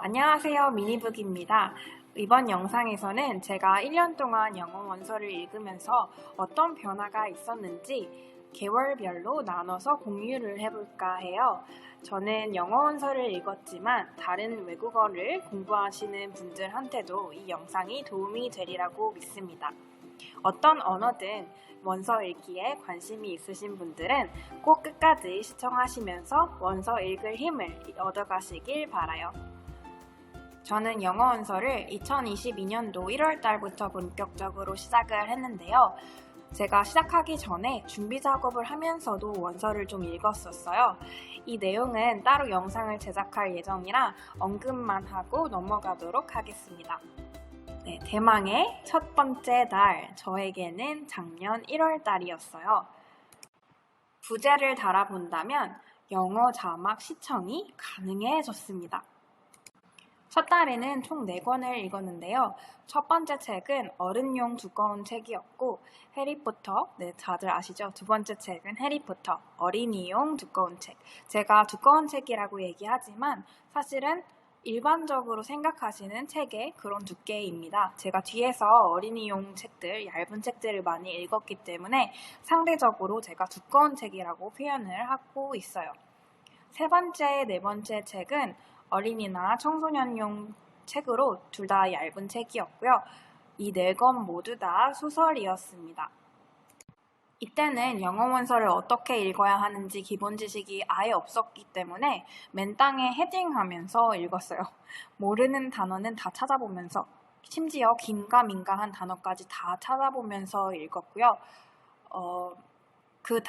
안녕하세요. 미니북입니다. 이번 영상에서는 제가 1년 동안 영어 원서를 읽으면서 어떤 변화가 있었는지 계월별로 나눠서 공유를 해볼까 해요. 저는 영어 원서를 읽었지만 다른 외국어를 공부하시는 분들한테도 이 영상이 도움이 되리라고 믿습니다. 어떤 언어든 원서 읽기에 관심이 있으신 분들은 꼭 끝까지 시청하시면서 원서 읽을 힘을 얻어가시길 바라요. 저는 영어 원서를 2022년도 1월 달부터 본격적으로 시작을 했는데요. 제가 시작하기 전에 준비 작업을 하면서도 원서를 좀 읽었었어요. 이 내용은 따로 영상을 제작할 예정이라 언급만 하고 넘어가도록 하겠습니다. 대망의 첫 번째 달, 저에게는 작년 1월 달이었어요. 부제를 달아본다면 영어 자막 시청이 가능해졌습니다. 첫 달에는 총 4권을 읽었는데요. 첫 번째 책은 어른용 두꺼운 책이었고 해리포터, 다들 아시죠? 두 번째 책은 해리포터, 어린이용 두꺼운 책. 제가 두꺼운 책이라고 얘기하지만 사실은 일반적으로 생각하시는 책의 그런 두께입니다. 제가 뒤에서 어린이용 책들, 얇은 책들을 많이 읽었기 때문에 상대적으로 제가 두꺼운 책이라고 표현을 하고 있어요. 세 번째, 네 번째 책은 어린이나 청소년용 책으로 둘 다 얇은 책이었고요. 이 4권 모두 다 소설이었습니다. 이때는 영어 원서를 어떻게 읽어야 하는지 기본 지식이 아예 없었기 때문에 맨땅에 헤딩하면서 읽었어요. 모르는 단어는 다 찾아보면서 심지어 긴가민가한 단어까지 다 찾아보면서 읽었고요.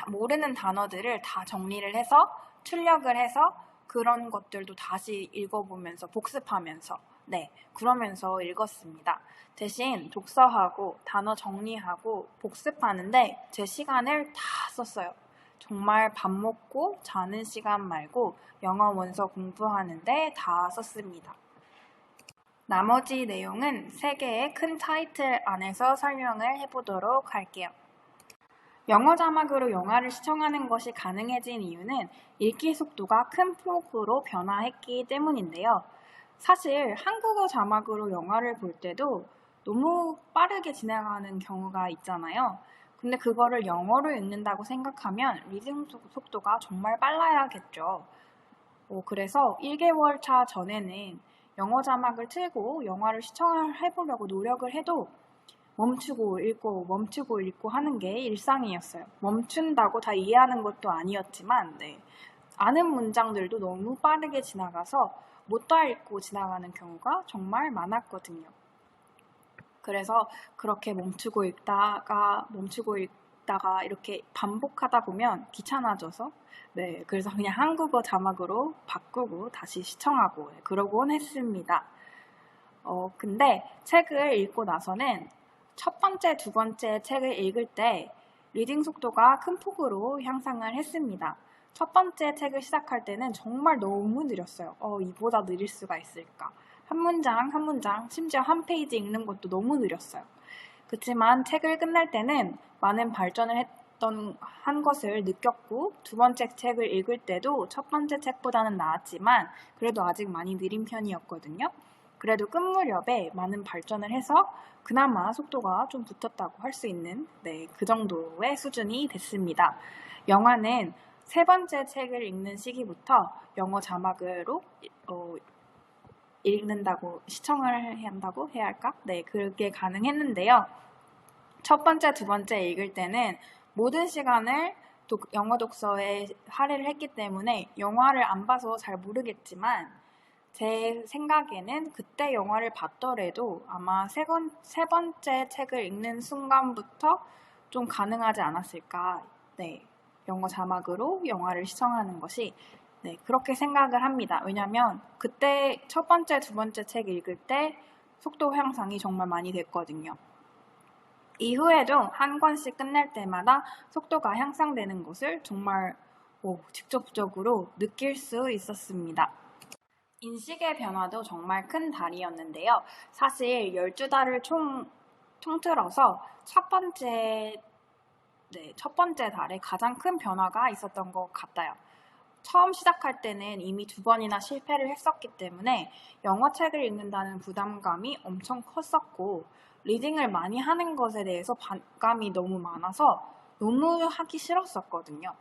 모르는 단어들을 다 정리를 해서 출력을 해서 그런 것들도 다시 읽어보면서 복습하면서 그러면서 읽었습니다. 대신 독서하고 단어 정리하고 복습하는데 제 시간을 다 썼어요. 정말 밥 먹고 자는 시간 말고 영어 원서 공부하는데 다 썼습니다. 나머지 내용은 3개의 큰 타이틀 안에서 설명을 해보도록 할게요. 영어 자막으로 영화를 시청하는 것이 가능해진 이유는 읽기 속도가 큰 폭으로 변화했기 때문인데요. 사실 한국어 자막으로 영화를 볼 때도 너무 빠르게 진행하는 경우가 있잖아요. 근데 그거를 영어로 읽는다고 생각하면 리딩 속도가 정말 빨라야겠죠. 그래서 1개월 차 전에는 영어 자막을 틀고 영화를 시청을 해보려고 노력을 해도 멈추고 읽고 하는 게 일상이었어요. 멈춘다고 다 이해하는 것도 아니었지만 아는 문장들도 너무 빠르게 지나가서 못 다 읽고 지나가는 경우가 정말 많았거든요. 그래서 그렇게 멈추고 읽다가 이렇게 반복하다 보면 귀찮아져서 그래서 그냥 한국어 자막으로 바꾸고 다시 시청하고 그러곤 했습니다. 근데 책을 읽고 나서는 첫 번째, 두 번째 책을 읽을 때 리딩 속도가 큰 폭으로 향상을 했습니다. 첫 번째 책을 시작할 때는 정말 너무 느렸어요. 이보다 느릴 수가 있을까? 한 문장, 한 문장, 심지어 한 페이지 읽는 것도 너무 느렸어요. 그렇지만 책을 끝낼 때는 많은 발전을 한 것을 느꼈고 두 번째 책을 읽을 때도 첫 번째 책보다는 나았지만 그래도 아직 많이 느린 편이었거든요. 그래도 끝 무렵에 많은 발전을 해서 그나마 속도가 좀 붙었다고 할 수 있는 그 정도의 수준이 됐습니다. 영화는 세 번째 책을 읽는 시기부터 영어 자막으로 읽는다고 시청을 한다고 해야 할까? 그게 가능했는데요. 첫 번째, 두 번째 읽을 때는 모든 시간을 영어 독서에 할애를 했기 때문에 영화를 안 봐서 잘 모르겠지만 제 생각에는 그때 영화를 봤더라도 아마 세 번째 책을 읽는 순간부터 좀 가능하지 않았을까. 영어 자막으로 영화를 시청하는 것이 그렇게 생각을 합니다. 왜냐하면 그때 첫 번째, 두 번째 책 읽을 때 속도 향상이 정말 많이 됐거든요. 이후에도 한 권씩 끝낼 때마다 속도가 향상되는 것을 정말 직접적으로 느낄 수 있었습니다. 인식의 변화도 정말 큰 달이었는데요. 사실 12달을 통틀어서 첫 번째 달에 가장 큰 변화가 있었던 것 같아요. 처음 시작할 때는 이미 2번이나 실패를 했었기 때문에 영어 책을 읽는다는 부담감이 엄청 컸었고 리딩을 많이 하는 것에 대해서 반감이 너무 많아서 너무 하기 싫었었거든요.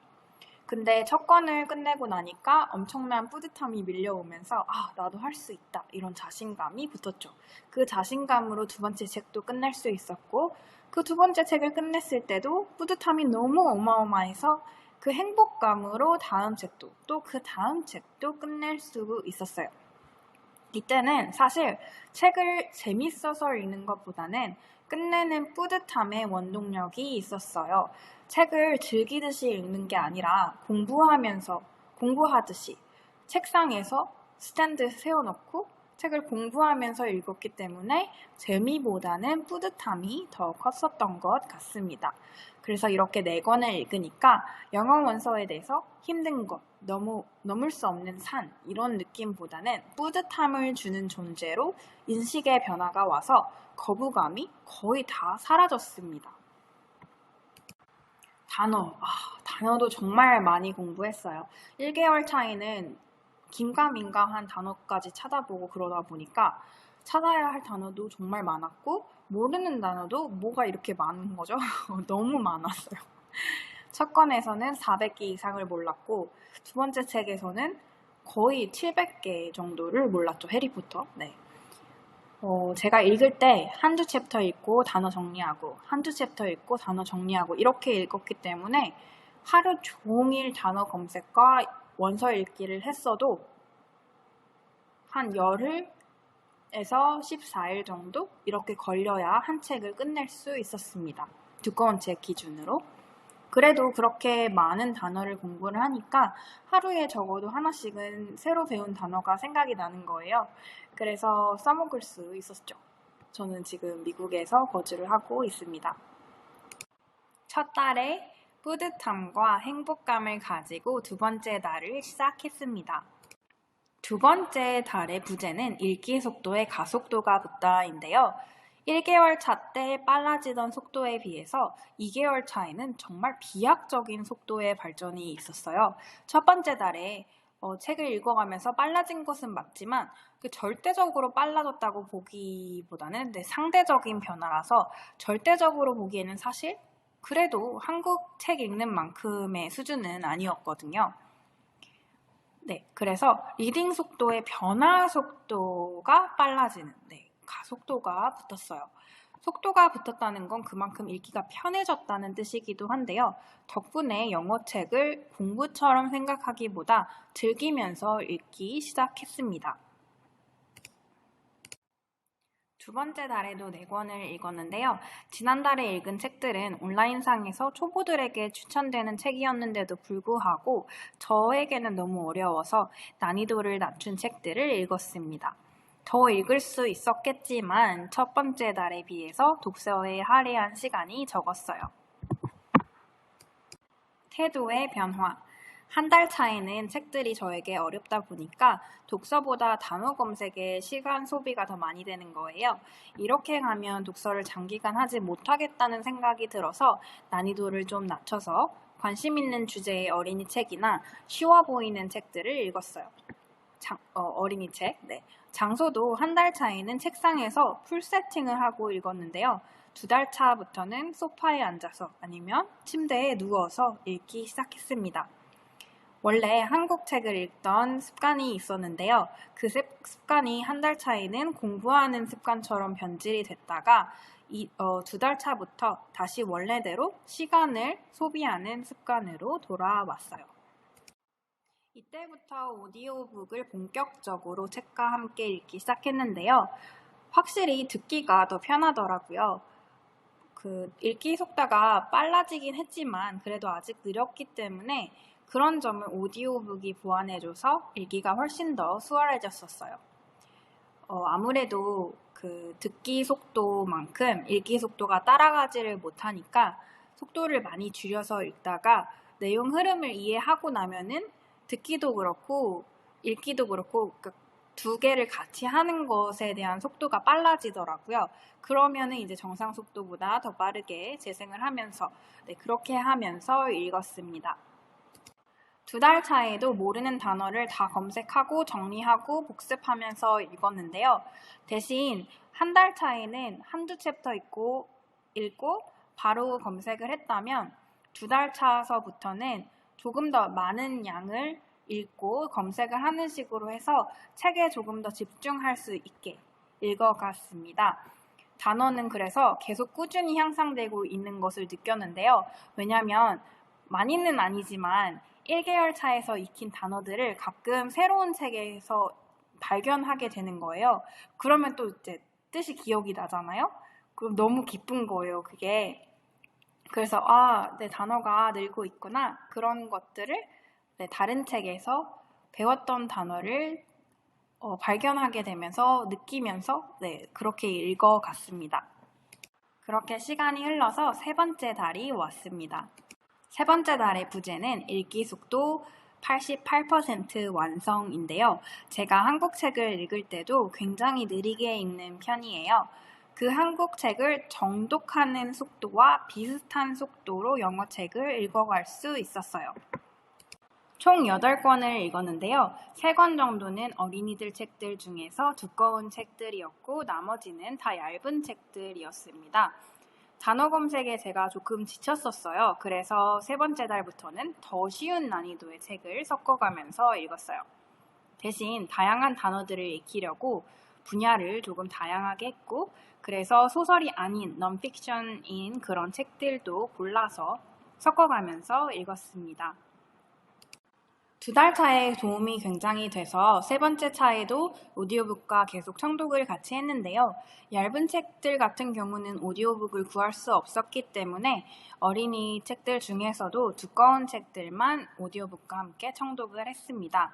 근데 첫 권을 끝내고 나니까 엄청난 뿌듯함이 밀려오면서 나도 할 수 있다 이런 자신감이 붙었죠. 그 자신감으로 2번째 책도 끝낼 수 있었고 그 2번째 책을 끝냈을 때도 뿌듯함이 너무 어마어마해서 그 행복감으로 다음 책도 또 그 다음 책도 끝낼 수 있었어요. 이때는 사실 책을 재밌어서 읽는 것보다는 끝내는 뿌듯함의 원동력이 있었어요. 책을 즐기듯이 읽는 게 아니라 공부하듯이 책상에서 스탠드 세워놓고 책을 공부하면서 읽었기 때문에 재미보다는 뿌듯함이 더 컸었던 것 같습니다. 그래서 이렇게 4권을 읽으니까 영어 원서에 대해서 힘든 것, 넘을 수 없는 산 이런 느낌보다는 뿌듯함을 주는 존재로 인식의 변화가 와서 거부감이 거의 다 사라졌습니다. 단어도 정말 많이 공부했어요. 1개월 차이는 긴가민가한 단어까지 찾아보고 그러다 보니까 찾아야 할 단어도 정말 많았고 모르는 단어도 뭐가 이렇게 많은 거죠? 너무 많았어요. 첫 권에서는 400개 이상을 몰랐고 2번째 책에서는 거의 700개 정도를 몰랐죠. 해리포터. 네. 제가 읽을 때 한두 챕터 읽고 단어 정리하고 한두 챕터 읽고 단어 정리하고 이렇게 읽었기 때문에 하루 종일 단어 검색과 원서 읽기를 했어도 한 열흘에서 14일 정도 이렇게 걸려야 한 책을 끝낼 수 있었습니다. 두꺼운 책 기준으로. 그래도 그렇게 많은 단어를 공부를 하니까 하루에 적어도 하나씩은 새로 배운 단어가 생각이 나는 거예요. 그래서 써먹을 수 있었죠. 저는 지금 미국에서 거주를 하고 있습니다. 첫 달에 뿌듯함과 행복감을 가지고 2번째 달을 시작했습니다. 2번째 달의 부제는 읽기 속도의 가속도가 붙다인데요. 1개월 차 때 빨라지던 속도에 비해서 2개월 차에는 정말 비약적인 속도의 발전이 있었어요. 첫 번째 달에 책을 읽어가면서 빨라진 것은 맞지만 절대적으로 빨라졌다고 보기보다는 상대적인 변화라서 절대적으로 보기에는 사실 그래도 한국 책 읽는 만큼의 수준은 아니었거든요. 네, 그래서 리딩 속도의 변화 속도가 빨라지는 가속도가 붙었어요. 속도가 붙었다는 건 그만큼 읽기가 편해졌다는 뜻이기도 한데요. 덕분에 영어책을 공부처럼 생각하기보다 즐기면서 읽기 시작했습니다. 2번째 달에도 4권을 읽었는데요. 지난달에 읽은 책들은 온라인상에서 초보들에게 추천되는 책이었는데도 불구하고 저에게는 너무 어려워서 난이도를 낮춘 책들을 읽었습니다. 더 읽을 수 있었겠지만 첫 번째 달에 비해서 독서에 할애한 시간이 적었어요. 태도의 변화. 한 달 차에는 책들이 저에게 어렵다 보니까 독서보다 단어 검색에 시간 소비가 더 많이 되는 거예요. 이렇게 가면 독서를 장기간 하지 못하겠다는 생각이 들어서 난이도를 좀 낮춰서 관심 있는 주제의 어린이 책이나 쉬워 보이는 책들을 읽었어요. 어린이 책. 네. 장소도 한 달 차에는 책상에서 풀 세팅을 하고 읽었는데요. 2달 차부터는 소파에 앉아서 아니면 침대에 누워서 읽기 시작했습니다. 원래 한국 책을 읽던 습관이 있었는데요. 그 습관이 한 달 차에는 공부하는 습관처럼 변질이 됐다가 2달 차부터 다시 원래대로 시간을 소비하는 습관으로 돌아왔어요. 이때부터 오디오북을 본격적으로 책과 함께 읽기 시작했는데요. 확실히 듣기가 더 편하더라고요. 읽기 속도가 빨라지긴 했지만 그래도 아직 느렸기 때문에 그런 점을 오디오북이 보완해줘서 읽기가 훨씬 더 수월해졌었어요. 아무래도 듣기 속도만큼 읽기 속도가 따라가지를 못하니까 속도를 많이 줄여서 읽다가 내용 흐름을 이해하고 나면은 듣기도 그렇고 읽기도 그렇고 2개를 같이 하는 것에 대한 속도가 빨라지더라고요. 그러면은 이제 정상 속도보다 더 빠르게 재생을 하면서 그렇게 하면서 읽었습니다. 2달 차에도 모르는 단어를 다 검색하고 정리하고 복습하면서 읽었는데요. 대신 1달 차에는 한두 챕터 읽고 바로 검색을 했다면 2달 차서부터는 조금 더 많은 양을 읽고 검색을 하는 식으로 해서 책에 조금 더 집중할 수 있게 읽어갔습니다. 단어는 그래서 계속 꾸준히 향상되고 있는 것을 느꼈는데요. 왜냐하면 많이는 아니지만 1개월 차에서 익힌 단어들을 가끔 새로운 책에서 발견하게 되는 거예요. 그러면 또 이제 뜻이 기억이 나잖아요. 그럼 너무 기쁜 거예요, 그게. 그래서 내 단어가 늘고 있구나. 그런 것들을 다른 책에서 배웠던 단어를 발견하게 되면서 느끼면서 그렇게 읽어갔습니다. 그렇게 시간이 흘러서 3번째 달이 왔습니다. 3번째 달의 부제는 읽기 속도 88% 완성인데요. 제가 한국 책을 읽을 때도 굉장히 느리게 읽는 편이에요. 그 한국 책을 정독하는 속도와 비슷한 속도로 영어 책을 읽어갈 수 있었어요. 총 8권을 읽었는데요. 3권 정도는 어린이들 책들 중에서 두꺼운 책들이었고 나머지는 다 얇은 책들이었습니다. 단어 검색에 제가 조금 지쳤었어요. 그래서 3번째 달부터는 더 쉬운 난이도의 책을 섞어가면서 읽었어요. 대신 다양한 단어들을 익히려고 분야를 조금 다양하게 했고 그래서 소설이 아닌 넌픽션인 그런 책들도 골라서 섞어가면서 읽었습니다. 2달 차에 도움이 굉장히 돼서 3번째 차에도 오디오북과 계속 청독을 같이 했는데요. 얇은 책들 같은 경우는 오디오북을 구할 수 없었기 때문에 어린이 책들 중에서도 두꺼운 책들만 오디오북과 함께 청독을 했습니다.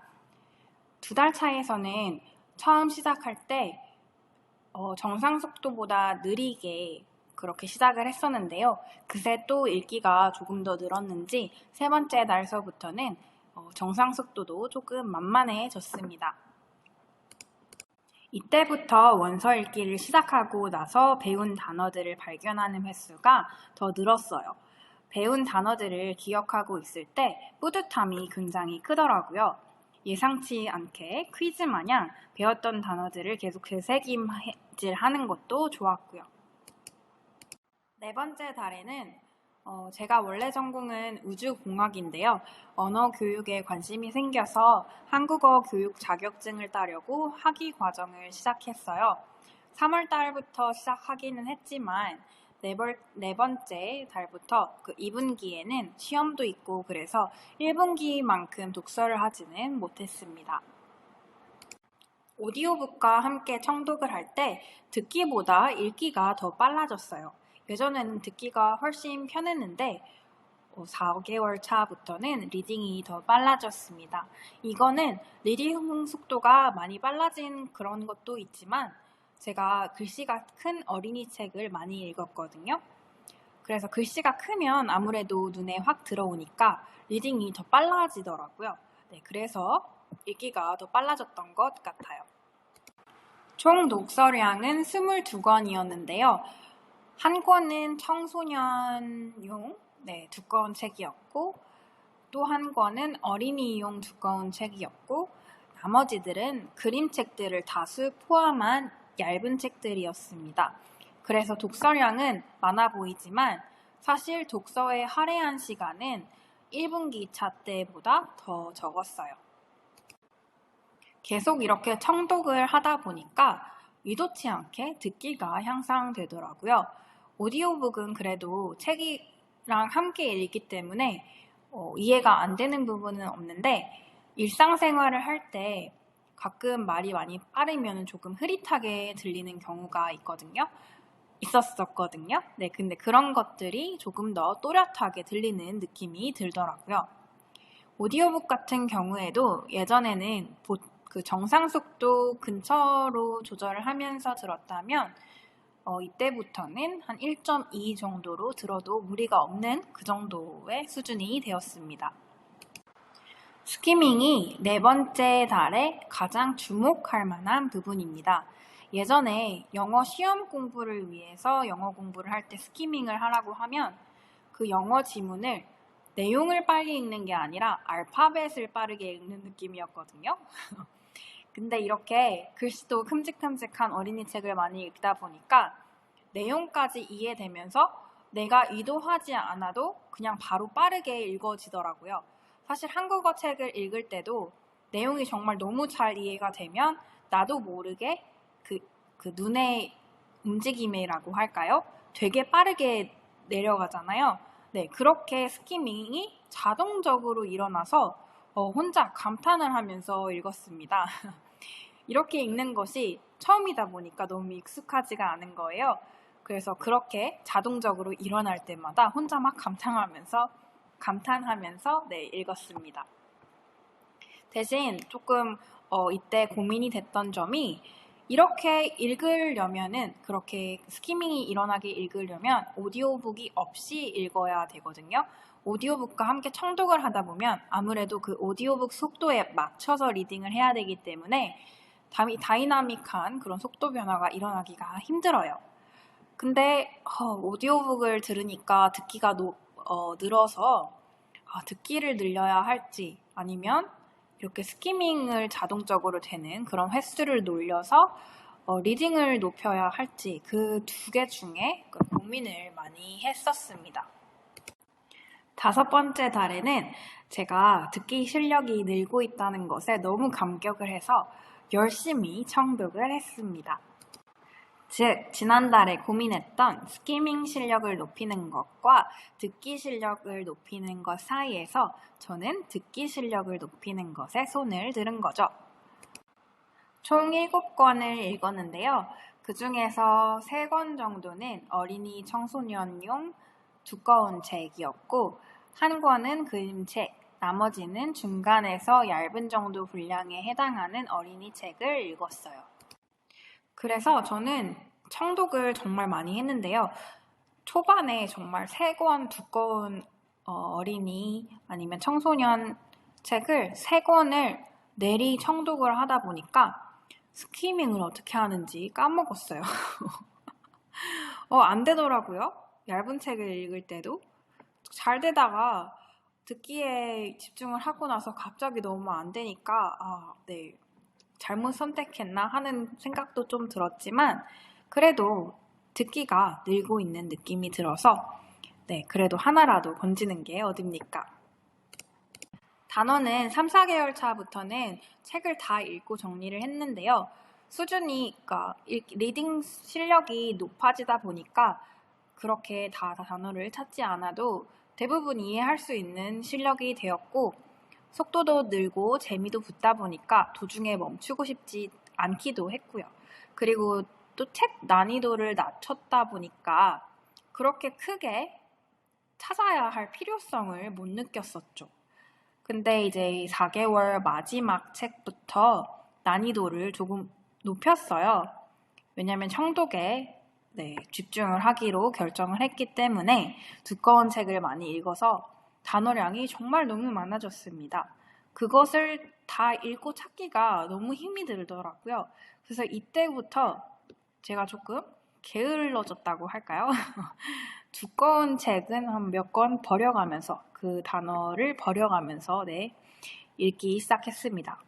2달 차에서는 처음 시작할 때 정상 속도보다 느리게 그렇게 시작을 했었는데요. 그새 또 읽기가 조금 더 늘었는지 3번째 달서부터는 정상 속도도 조금 만만해졌습니다. 이때부터 원서 읽기를 시작하고 나서 배운 단어들을 발견하는 횟수가 더 늘었어요. 배운 단어들을 기억하고 있을 때 뿌듯함이 굉장히 크더라고요. 예상치 않게 퀴즈 마냥 배웠던 단어들을 계속 되새김질하는 것도 좋았고요. 4번째 달에는 제가 원래 전공은 우주공학인데요. 언어 교육에 관심이 생겨서 한국어 교육 자격증을 따려고 학위 과정을 시작했어요. 3월 달부터 시작하기는 했지만 네 번째 달부터 그 2분기에는 시험도 있고 그래서 1분기만큼 독서를 하지는 못했습니다. 오디오북과 함께 청독을 할 때 듣기보다 읽기가 더 빨라졌어요. 예전에는 듣기가 훨씬 편했는데 4개월 차부터는 리딩이 더 빨라졌습니다. 이거는 리딩 속도가 많이 빨라진 그런 것도 있지만 제가 글씨가 큰 어린이 책을 많이 읽었거든요. 그래서 글씨가 크면 아무래도 눈에 확 들어오니까 리딩이 더 빨라지더라고요. 그래서 읽기가 더 빨라졌던 것 같아요. 총 독서량은 22권이었는데요. 한 권은 청소년용 두꺼운 책이었고 또 한 권은 어린이용 두꺼운 책이었고 나머지들은 그림책들을 다수 포함한 얇은 책들이었습니다. 그래서 독서량은 많아 보이지만 사실 독서에 할애한 시간은 1분기 차 때보다 더 적었어요. 계속 이렇게 청독을 하다 보니까 의도치 않게 듣기가 향상되더라고요. 오디오북은 그래도 책이랑 함께 읽기 때문에 이해가 안 되는 부분은 없는데 일상생활을 할 때 가끔 말이 많이 빠르면 조금 흐릿하게 들리는 경우가 있었었거든요. 근데 그런 것들이 조금 더 또렷하게 들리는 느낌이 들더라고요. 오디오북 같은 경우에도 예전에는 그 정상 속도 근처로 조절을 하면서 들었다면 이때부터는 한 1.2 정도로 들어도 무리가 없는 그 정도의 수준이 되었습니다. 스키밍이 4번째 달에 가장 주목할 만한 부분입니다. 예전에 영어 시험 공부를 위해서 영어 공부를 할 때 스키밍을 하라고 하면 그 영어 지문을 내용을 빨리 읽는 게 아니라 알파벳을 빠르게 읽는 느낌이었거든요. 근데 이렇게 글씨도 큼직큼직한 어린이 책을 많이 읽다 보니까 내용까지 이해되면서 내가 의도하지 않아도 그냥 바로 빠르게 읽어지더라고요. 사실 한국어 책을 읽을 때도 내용이 정말 너무 잘 이해가 되면 나도 모르게 그 눈의 움직임이라고 할까요? 되게 빠르게 내려가잖아요. 네, 그렇게 스키밍이 자동적으로 일어나서 혼자 감탄을 하면서 읽었습니다. 이렇게 읽는 것이 처음이다 보니까 너무 익숙하지가 않은 거예요. 그래서 그렇게 자동적으로 일어날 때마다 혼자 막 감탄하면서 네, 읽었습니다. 대신 조금 이때 고민이 됐던 점이 이렇게 읽으려면은 그렇게 스키밍이 일어나게 읽으려면 오디오북이 없이 읽어야 되거든요. 오디오북과 함께 청독을 하다 보면 아무래도 그 오디오북 속도에 맞춰서 리딩을 해야 되기 때문에 다이나믹한 그런 속도 변화가 일어나기가 힘들어요. 근데 오디오북을 들으니까 듣기가 늘어서 듣기를 늘려야 할지 아니면 이렇게 스키밍을 자동적으로 되는 그런 횟수를 놀려서 리딩을 높여야 할지 그 두 개 중에 고민을 많이 했었습니다. 5번째 달에는 제가 듣기 실력이 늘고 있다는 것에 너무 감격을 해서 열심히 청독을 했습니다. 즉, 지난달에 고민했던 스키밍 실력을 높이는 것과 듣기 실력을 높이는 것 사이에서 저는 듣기 실력을 높이는 것에 손을 들은 거죠. 총 7권을 읽었는데요. 그 중에서 3권 정도는 어린이 청소년용 두꺼운 책이었고, 1권은 그림책, 나머지는 중간에서 얇은 정도 분량에 해당하는 어린이 책을 읽었어요. 그래서 저는 청독을 정말 많이 했는데요. 초반에 정말 3권 두꺼운 어린이 아니면 청소년 책을 3권을 내리 청독을 하다 보니까 스키밍을 어떻게 하는지 까먹었어요. 안 되더라고요. 얇은 책을 읽을 때도. 잘 되다가 듣기에 집중을 하고 나서 갑자기 너무 안 되니까 네. 잘못 선택했나 하는 생각도 좀 들었지만 그래도 듣기가 늘고 있는 느낌이 들어서 네, 그래도 하나라도 건지는 게 어딥니까? 단어는 3, 4개월 차부터는 책을 다 읽고 정리를 했는데요. 수준이, 그러니까 리딩 실력이 높아지다 보니까 그렇게 다 단어를 찾지 않아도 대부분 이해할 수 있는 실력이 되었고 속도도 늘고 재미도 붙다 보니까 도중에 멈추고 싶지 않기도 했고요. 그리고 또 책 난이도를 낮췄다 보니까 그렇게 크게 찾아야 할 필요성을 못 느꼈었죠. 근데 이제 4개월 마지막 책부터 난이도를 조금 높였어요. 왜냐하면 청독에 집중을 하기로 결정을 했기 때문에 두꺼운 책을 많이 읽어서 단어량이 정말 너무 많아졌습니다. 그것을 다 읽고 찾기가 너무 힘이 들더라고요. 그래서 이때부터 제가 조금 게을러졌다고 할까요? 두꺼운 책은 한 몇 권 버려가면서 그 단어를 버려가면서 읽기 시작했습니다.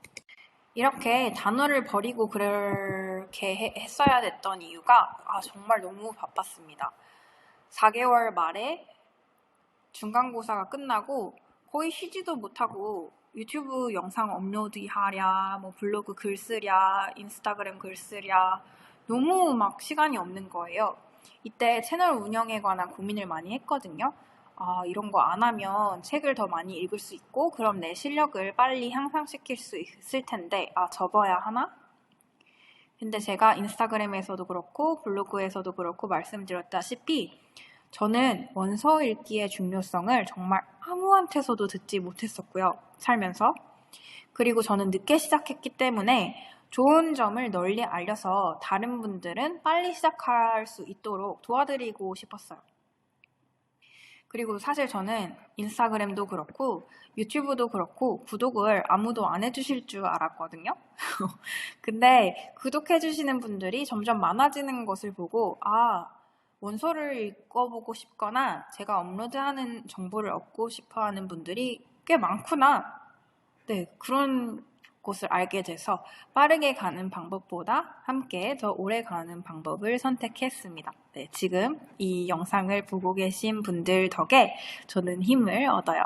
이렇게 단어를 버리고 그렇게 했어야 됐던 이유가 정말 너무 바빴습니다. 4개월 말에 중간고사가 끝나고 거의 쉬지도 못하고 유튜브 영상 업로드하랴, 블로그 글 쓰랴, 인스타그램 글 쓰랴 너무 막 시간이 없는 거예요. 이때 채널 운영에 관한 고민을 많이 했거든요. 이런 거 안 하면 책을 더 많이 읽을 수 있고 그럼 내 실력을 빨리 향상시킬 수 있을 텐데 접어야 하나? 근데 제가 인스타그램에서도 그렇고 블로그에서도 그렇고 말씀드렸다시피 저는 원서 읽기의 중요성을 정말 아무한테서도 듣지 못했었고요. 살면서. 그리고 저는 늦게 시작했기 때문에 좋은 점을 널리 알려서 다른 분들은 빨리 시작할 수 있도록 도와드리고 싶었어요. 그리고 사실 저는 인스타그램도 그렇고 유튜브도 그렇고 구독을 아무도 안 해주실 줄 알았거든요. 근데 구독해주시는 분들이 점점 많아지는 것을 보고 원서를 읽어보고 싶거나 제가 업로드하는 정보를 얻고 싶어하는 분들이 꽤 많구나. 네, 그런 것을 알게 돼서 빠르게 가는 방법보다 함께 더 오래 가는 방법을 선택했습니다. 네, 지금 이 영상을 보고 계신 분들 덕에 저는 힘을 얻어요.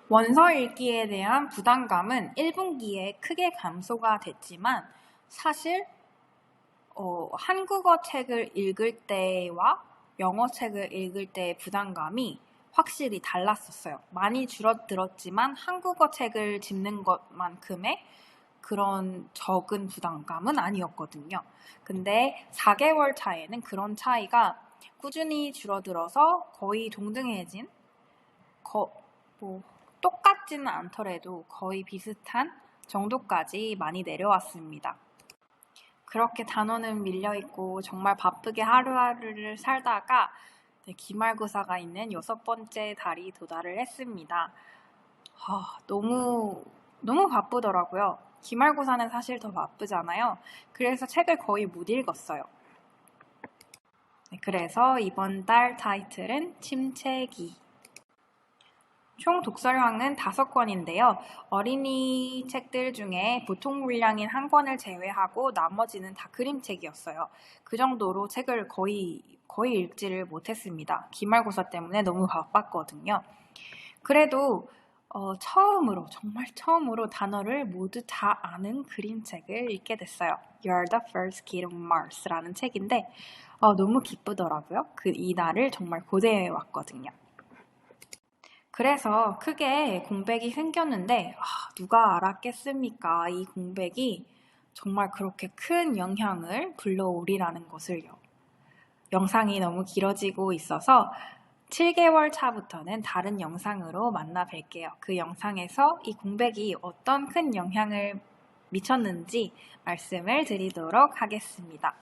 원서 읽기에 대한 부담감은 1분기에 크게 감소가 됐지만 사실 한국어 책을 읽을 때와 영어 책을 읽을 때의 부담감이 확실히 달랐었어요. 많이 줄어들었지만 한국어 책을 집는 것만큼의 그런 적은 부담감은 아니었거든요. 근데 4개월 차에는 그런 차이가 꾸준히 줄어들어서 거의 동등해진, 똑같지는 않더라도 거의 비슷한 정도까지 많이 내려왔습니다. 그렇게 단원은 밀려있고 정말 바쁘게 하루하루를 살다가 기말고사가 있는 6번째 달이 도달을 했습니다. 너무 바쁘더라고요. 기말고사는 사실 더 바쁘잖아요. 그래서 책을 거의 못 읽었어요. 그래서 이번 달 타이틀은 침체기. 총 독서량은 5권인데요. 어린이 책들 중에 보통 물량인 한 권을 제외하고 나머지는 다 그림책이었어요. 그 정도로 책을 거의 읽지를 못했습니다. 기말고사 때문에 너무 바빴거든요. 그래도 정말 처음으로 단어를 모두 다 아는 그림책을 읽게 됐어요. You're the first kid on Mars라는 책인데 너무 기쁘더라고요. 이 날을 정말 고대해 왔거든요. 그래서 크게 공백이 생겼는데 누가 알았겠습니까? 이 공백이 정말 그렇게 큰 영향을 불러오리라는 것을요. 영상이 너무 길어지고 있어서 7개월 차부터는 다른 영상으로 만나 뵐게요. 그 영상에서 이 공백이 어떤 큰 영향을 미쳤는지 말씀을 드리도록 하겠습니다.